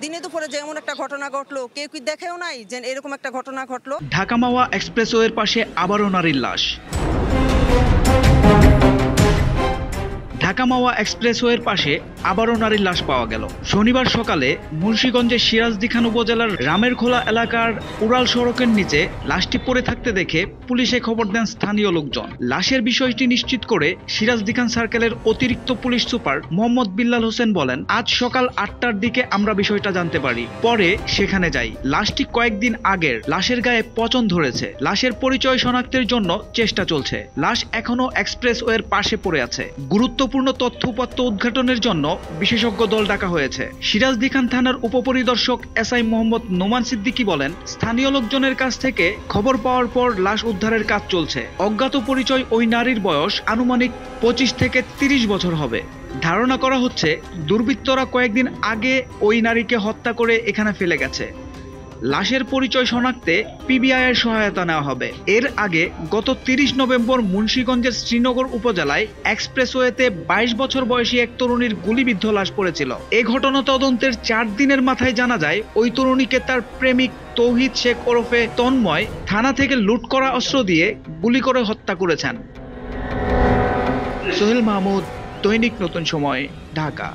দিনে দুপুরে যেমন একটা ঘটনা ঘটলো, কেউ কি দেখেও নাই যে এরকম একটা ঘটনা ঘটলো। ঢাকা মাওয়া এক্সপ্রেসওয়ের পাশে আবারও নারীর লাশ। ঢাকা মাওয়া এক্সপ্রেসওয়ের পাশে আবারও নারীর লাশ পাওয়া গেল। শনিবার সকালে মুন্সিগঞ্জের সিরাজদিখান উপজেলার রামেরখোলা এলাকার উড়াল সড়কের নিচে লাশটি পড়ে থাকতে দেখে পুলিশে খবর দেন স্থানীয় লোকজন। লাশের বিষয়টি নিশ্চিত করে সিরাজদিখান সার্কেলের অতিরিক্ত পুলিশ সুপার মোহাম্মদ বিল্লাল হোসেন বলেন, আজ সকাল 8টার দিকে আমরা বিষয়টা জানতে পারি, পরে সেখানে যাই। লাশটি কয়েকদিন আগের, লাশের গায়ে পচন ধরেছে। লাশের পরিচয় শনাক্তের জন্য চেষ্টা চলছে। লাশ এখনো এক্সপ্রেসওয়ের পাশে পড়ে আছে। গুরুত্বপূর্ণ তথ্য উপাত্ত উদ্ঘাটনের জন্য বিশেষজ্ঞ দল ডাকা হয়েছে। সিরাজদিখান থানার উপপরিদর্শক এসআই মোহাম্মদ নোমান সিদ্দিকী বলেন, স্থানীয় লোকজনের কাছ থেকে খবর পাওয়ার পর লাশ উদ্ধারের কাজ চলছে। অজ্ঞাত পরিচয় ওই নারীর বয়স আনুমানিক 25 থেকে 30 বছর হবে। ধারণা করা হচ্ছে দুর্বৃত্তরা কয়েকদিন আগে ওই নারীকে হত্যা করে এখানে ফেলে গেছে। লাশের পরিচয় শনাক্তে পিবিআইয়ের সহায়তা নেওয়া হবে। এর আগে গত 30 নভেম্বর মুন্সিগঞ্জের শ্রীনগর উপজেলায় এক্সপ্রেসওয়েতে 22 বছর বয়সী এক তরুণীর গুলিবিদ্ধ লাশ পড়েছিল। এ ঘটনা তদন্তের 4 দিনের মাথায় জানা যায়, ওই তরুণীকে তার প্রেমিক তৌহিদ শেখ ওরফে তন্ময় থানা থেকে লুট করা অস্ত্র দিয়ে গুলি করে হত্যা করেছেন। সোহেল মাহমুদ, দৈনিক নতুন সময়, ঢাকা।